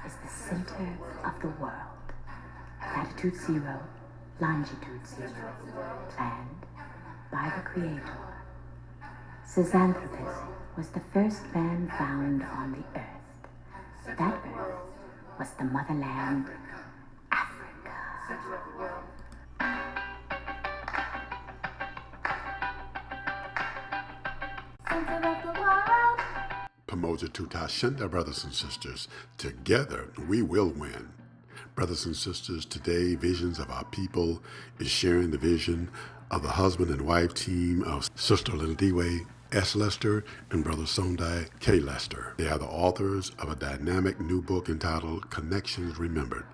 is the center of the world. Latitude 0, longitude 0, planned by the Creator. Cisanthropus was the first man found on the earth. That earth was the motherland, Africa. Center of the world. Pamoja Tutashenda, brothers and sisters. Together we will win. Brothers and sisters, today Visions of Our People is sharing the vision of the husband and wife team of Sister Lindiwe S. Lester and Brother Sondai K. Lester. They are the authors of a dynamic new book entitled Connections Remembered: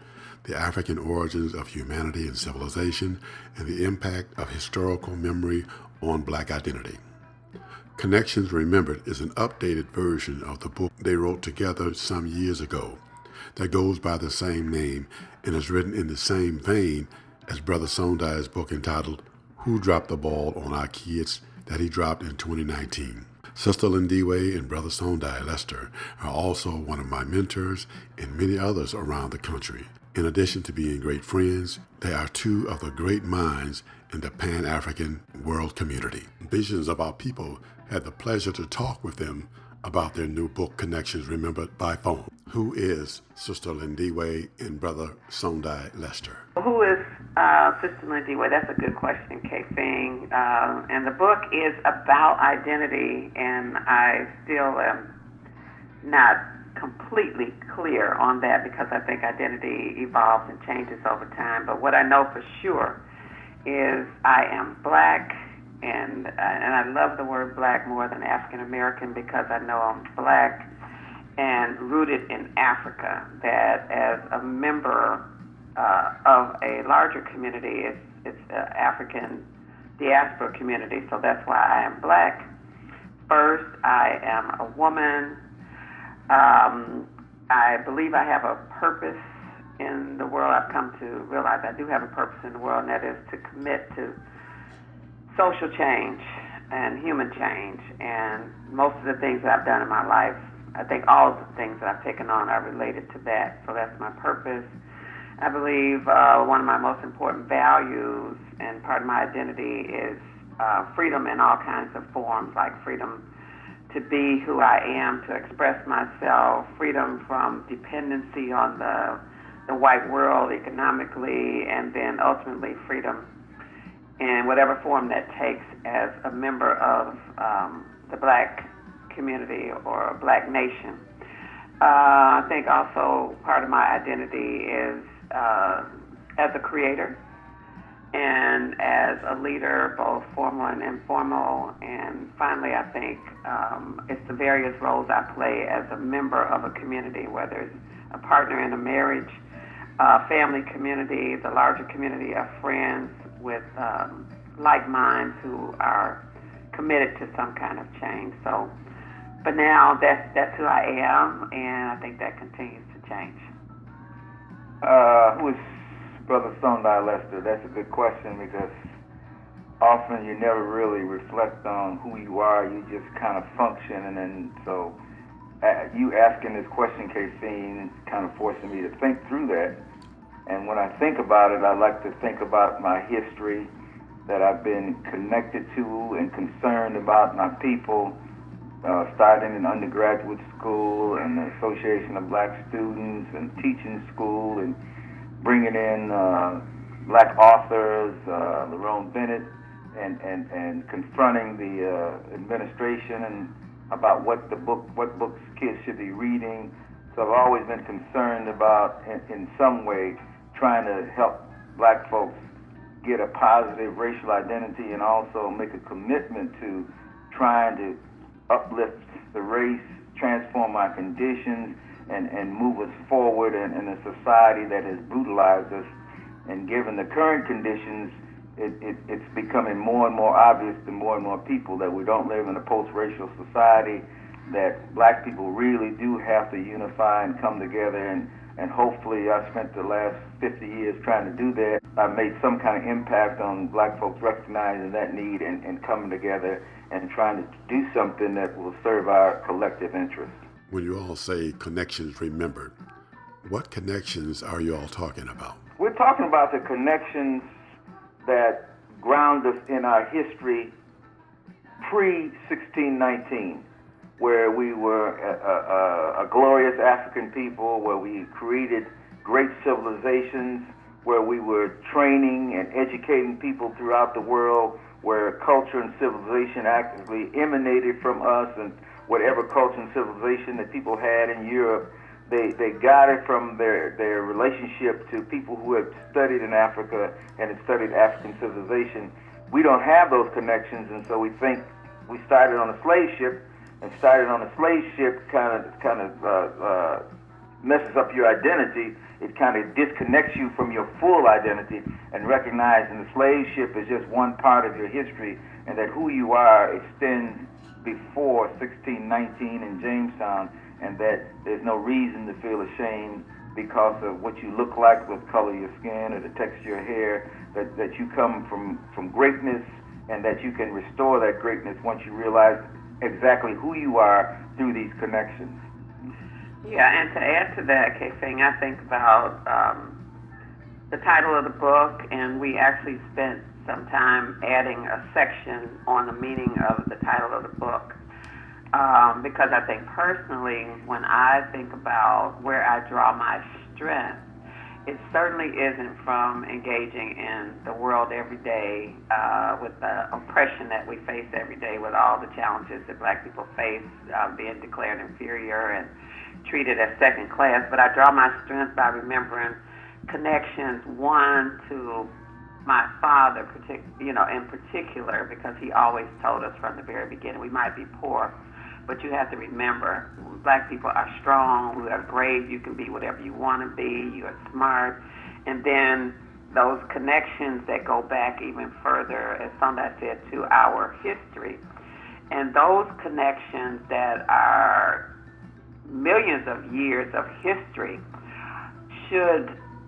The African Origins of Humanity and Civilization and the Impact of Historical Memory on Black Identity. Connections Remembered is an updated version of the book they wrote together some years ago that goes by the same name and is written in the same vein as Brother Sondai's book entitled Who Dropped the Ball on Our Kids that he dropped in 2019. Sister Lindiwe and Brother Sondai Lester are also one of my mentors and many others around the country. In addition to being great friends, they are two of the great minds in the Pan-African world community. Visions of Our People had the pleasure to talk with them about their new book, Connections Remembered, by phone. Who is Sister Lindiwe and Brother Sondai Lester? Who is Sister Lindiwe? That's a good question, K-Fing. And the book is about identity, and I still am not completely clear on that because I think identity evolves and changes over time. But what I know for sure is I am Black, and I love the word Black more than African American because I know I'm Black and rooted in Africa, that as a member of a larger community, it's an African diaspora community, so that's why I am Black. First, I am a woman. I believe I have a purpose in the world. I've come to realize I do have a purpose in the world, and that is to commit to social change and human change. And most of the things that I've done in my life, I think all of the things that I've taken on are related to that. So that's my purpose. I believe one of my most important values and part of my identity is freedom in all kinds of forms, like freedom to be who I am, to express myself, freedom from dependency on the white world economically, and then ultimately freedom in whatever form that takes as a member of the Black community or a Black nation. I think also part of my identity is as a creator and as a leader, both formal and informal. And finally, I think it's the various roles I play as a member of a community, whether it's a partner in a marriage, family community, the larger community of friends with like minds who are committed to some kind of change. So, but now that's who I am, and I think that continues to change. Who is Brother Sondai Lester? That's a good question because often you never really reflect on who you are. You just kind of function, and then so you asking this question, K-Fing, kind of forcing me to think through that. And when I think about it, I like to think about my history, that I've been connected to and concerned about my people, starting in undergraduate school and the Association of Black Students and teaching school and bringing in Black authors, Lerone Bennett, and confronting the administration and about what books kids should be reading. So I've always been concerned about, in some way, trying to help Black folks get a positive racial identity and also make a commitment to trying to uplift the race, transform our conditions, and move us forward in a society that has brutalized us. And given the current conditions, it's becoming more and more obvious to more and more people that we don't live in a post-racial society, that Black people really do have to unify and come together, and hopefully I've spent the last 50 years trying to do that. I've made some kind of impact on Black folks recognizing that need and coming together and trying to do something that will serve our collective interest. When you all say Connections Remembered, What connections are you all talking about? We're talking about the connections that ground us in our history pre-1619, where we were a glorious African people, where we created great civilizations, where we were training and educating people throughout the world, where culture and civilization actively emanated from us, and whatever culture and civilization that people had in Europe, they got it from their relationship to people who had studied in Africa and had studied African civilization. We don't have those connections, and so we think we started on a slave ship, and started on a slave ship kind of messes up your identity. It kind of disconnects you from your full identity, and recognizing the slave ship is just one part of your history, and that who you are extends before 1619 in Jamestown, and that there's no reason to feel ashamed because of what you look like, the color of your skin, or the texture of your hair, that you come from greatness, and that you can restore that greatness once you realize exactly who you are through these connections. Yeah, and to add to that, K-Fing, I think about the title of the book, and we actually spent some time adding a section on the meaning of the title of the book. Because I think personally, when I think about where I draw my strength, it certainly isn't from engaging in the world every day with the oppression that we face every day, with all the challenges that Black people face, being declared inferior and treated as second class. But I draw my strength by remembering connections, one, to my father, in particular, because he always told us from the very beginning, we might be poor, but you have to remember, Black people are strong, we are brave, you can be whatever you want to be, you are smart. And then those connections that go back even further, as Sondai said, to our history. And those connections that are millions of years of history,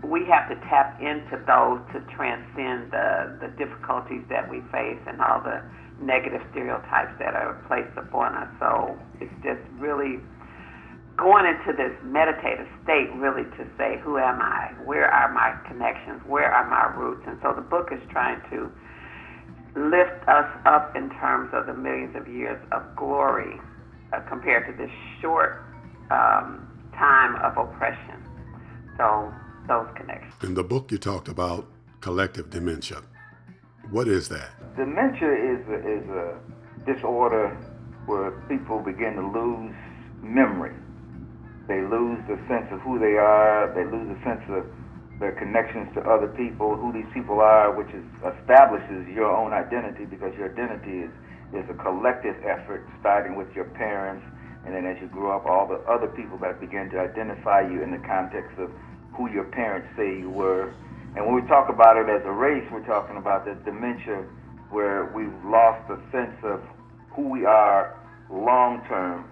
we have to tap into those to transcend the difficulties that we face and all the negative stereotypes that are placed upon us. So it's just really going into this meditative state, really, to say, who am I? Where are my connections? Where are my roots? And so the book is trying to lift us up in terms of the millions of years of glory compared to this short time of oppression. So those connections. In the book, you talked about collective dementia. What is that? Dementia is a disorder where people begin to lose memory. They lose the sense of who they are. They lose the sense of their connections to other people, who these people are, which establishes your own identity, because your identity is a collective effort, starting with your parents, and then as you grow up, all the other people that begin to identify you in the context of who your parents say you were. And when we talk about it as a race, we're talking about the dementia where we've lost the sense of who we are long term,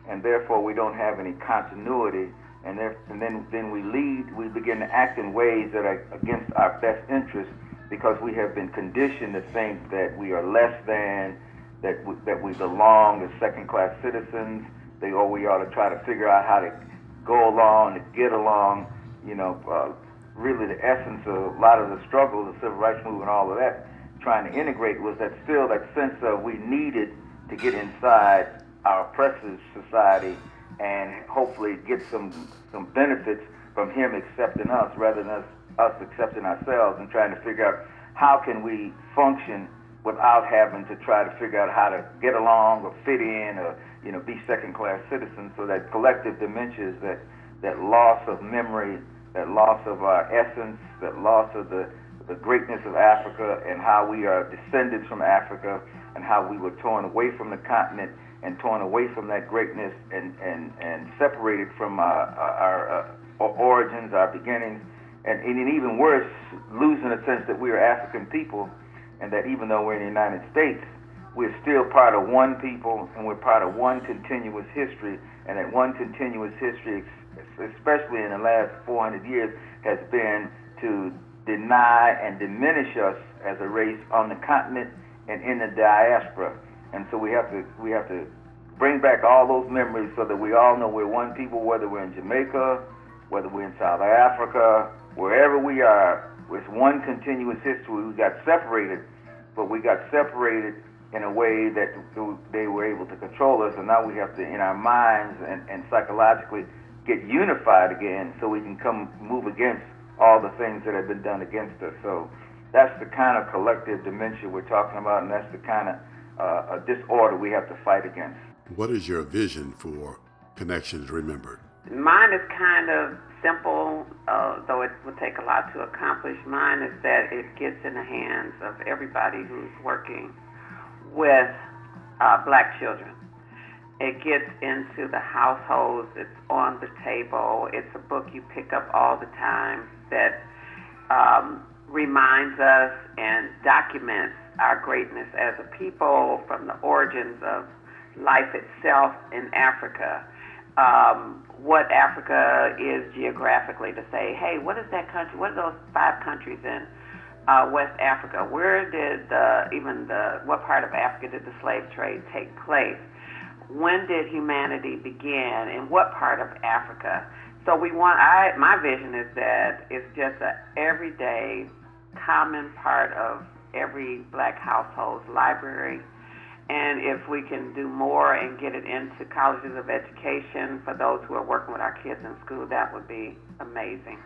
and therefore we don't have any continuity, and then we begin to act in ways that are against our best interests, because we have been conditioned to think that we are less than, that we belong as second-class citizens, or we ought to try to figure out how to go along, to get along. Really the essence of a lot of the struggle, the civil rights movement, all of that, trying to integrate, was that sense of we needed to get inside our oppressive society and hopefully get some benefits from him accepting us rather than us accepting ourselves, and trying to figure out how can we function without having to try to figure out how to get along or fit in or be second-class citizens. So that collective dementia is that loss of memory, that loss of our essence, that loss of the greatness of Africa, and how we are descendants from Africa, and how we were torn away from the continent and torn away from that greatness and separated from our origins, our beginnings, and even worse, losing a sense that we are African people, and that even though we're in the United States, we're still part of one people, and we're part of one continuous history, and that one continuous history, especially in the last 400 years, has been to deny and diminish us as a race on the continent and in the diaspora. And so we have to bring back all those memories so that we all know we're one people, whether we're in Jamaica, whether we're in South Africa, wherever we are, it's one continuous history. We got separated, but we got separated in a way that they were able to control us, and now we have to, in our minds and psychologically, get unified again so we can move against all the things that have been done against us. So that's the kind of collective dementia we're talking about, and that's the kind of disorder we have to fight against. What is your vision for Connections Remembered? Mine is kind of simple, though it will take a lot to accomplish. Mine is that it gets in the hands of everybody who's working with black children. It gets into the households. It's on the table. It's a book you pick up all the time that reminds us and documents our greatness as a people, from the origins of life itself in Africa, what Africa is geographically, to say, hey, what is that country? What are those 5 countries in West Africa? Where did what part of Africa did the slave trade take place? When did humanity begin? In what part of Africa? So my vision is that it's just an everyday, common part of every black household's library. And if we can do more and get it into colleges of education for those who are working with our kids in school, that would be amazing.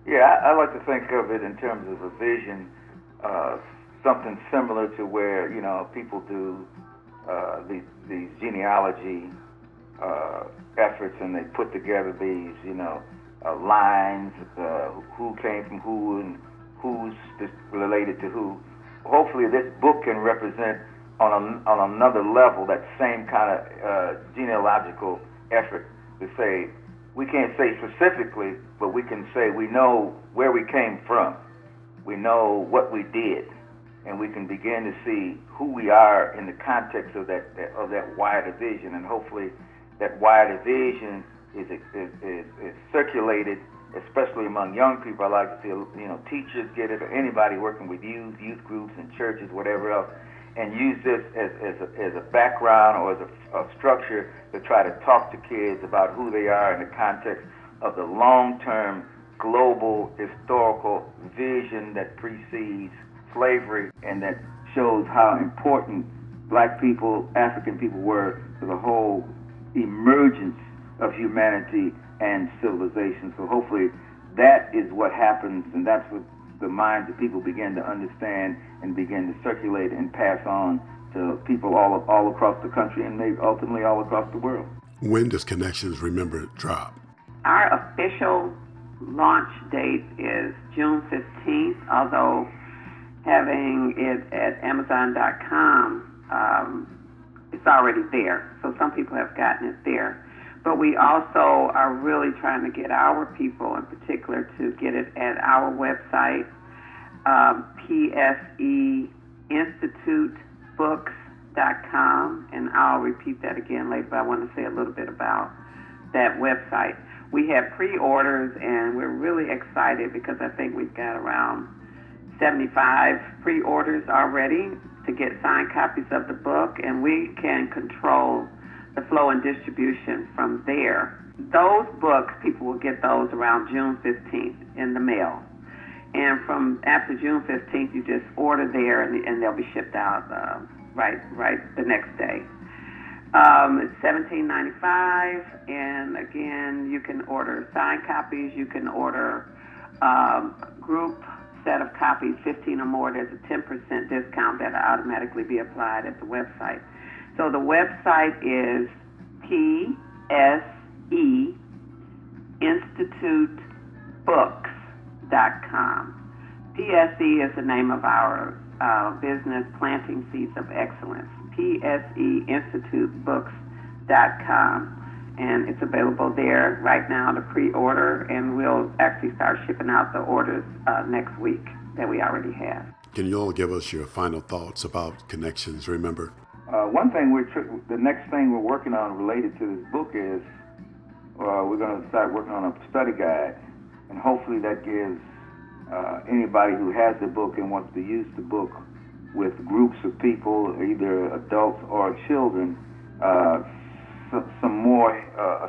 Yeah, I like to think of it in terms of a vision, something similar to where, people do these genealogy efforts, and they put together these, lines, who came from who and who's related to who. Hopefully this book can represent on another level that same kind of genealogical effort, to say, we can't say specifically, but we can say we know where we came from, we know what we did, and we can begin to see who we are in the context of that wider vision. And hopefully that wider vision is circulated, especially among young people. I like to see, teachers get it, or anybody working with youth groups and churches, whatever else, and use this as a background or as a structure to try to talk to kids about who they are in the context of the long-term global historical vision that precedes slavery, and that shows how important black people, African people were to the whole emergence of humanity and civilization. So hopefully that is what happens, and that's what the minds of people begin to understand and begin to circulate and pass on to people all across the country, and maybe ultimately all across the world. When does Connections Remembered drop? Our official launch date is June 15th, although having it at Amazon.com, it's already there. So some people have gotten it there. But we also are really trying to get our people in particular to get it at our website, pseinstitutebooks.com. And I'll repeat that again later, but I want to say a little bit about that website. We have pre-orders, and we're really excited because I think we've got around 75 pre-orders already to get signed copies of the book, and we can control the flow and distribution from there. Those books, people will get those around June 15th in the mail. And from after June 15th, you just order there, and they'll be shipped out right the next day. It's $17.95, and again, you can order signed copies. You can order group set of copies, 15 or more. There's a 10% discount that'll automatically be applied at the website. So the website is pseinstitutebooks.com. PSE is the name of our business, Planting Seeds of Excellence. pseinstitutebooks.com. And it's available there right now to pre-order, and we'll actually start shipping out the orders next week that we already have. Can you all give us your final thoughts about Connections Remembered? One thing the next thing we're working on related to this book is we're going to start working on a study guide, and hopefully that gives anybody who has the book and wants to use the book with groups of people, either adults or children, some more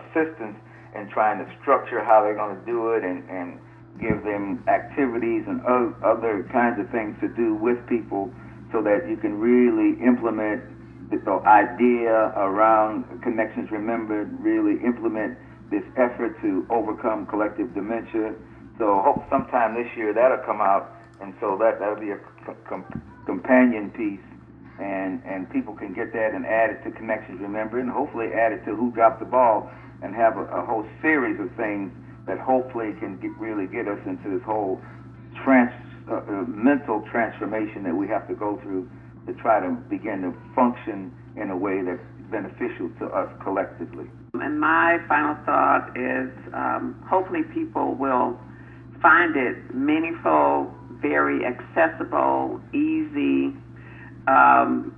assistance and trying to structure how they're going to do it and give them activities and other kinds of things to do with people so that you can really implement the idea around Connections Remembered, really implement this effort to overcome collective dementia. So hope sometime this year that'll come out, and so that'll be a companion piece, and people can get that and add it to Connections Remembered, and hopefully add it to Who Dropped the Ball, and have a whole series of things that hopefully can really get us into this whole mental transformation that we have to go through to try to begin to function in a way that's beneficial to us collectively. And my final thought is hopefully people will find it meaningful, very accessible, easy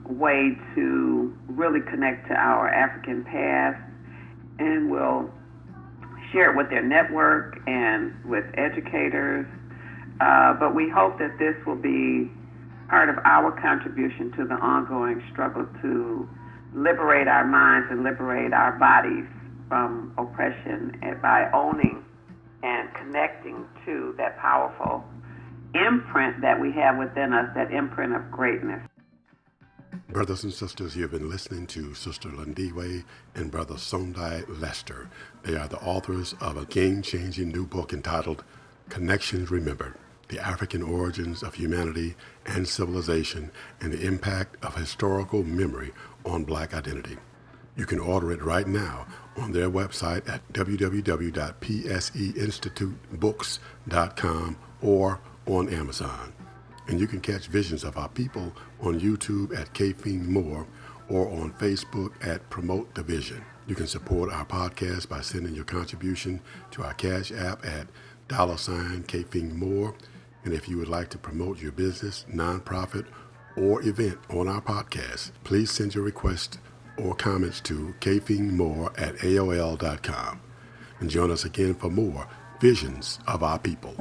way to really connect to our African past, and will share it with their network and with educators. But we hope that this will be part of our contribution to the ongoing struggle to liberate our minds and liberate our bodies from oppression, and by owning and connecting to that powerful imprint that we have within us, that imprint of greatness. Brothers and sisters, you've been listening to Sister Lindiwe and Brother Sondai Lester. They are the authors of a game-changing new book entitled Connections Remembered: The African Origins of Humanity and Civilization and the Impact of Historical Memory on Black Identity. You can order it right now on their website at www.pseinstitutebooks.com or on Amazon. And you can catch Visions of Our People on YouTube at Kafine Moore or on Facebook at Promote the Vision. You can support our podcast by sending your contribution to our Cash App at $Kafine Moore. And if you would like to promote your business, nonprofit, or event on our podcast, please send your request or comments to kafinemore@aol.com. And join us again for more Visions of Our People.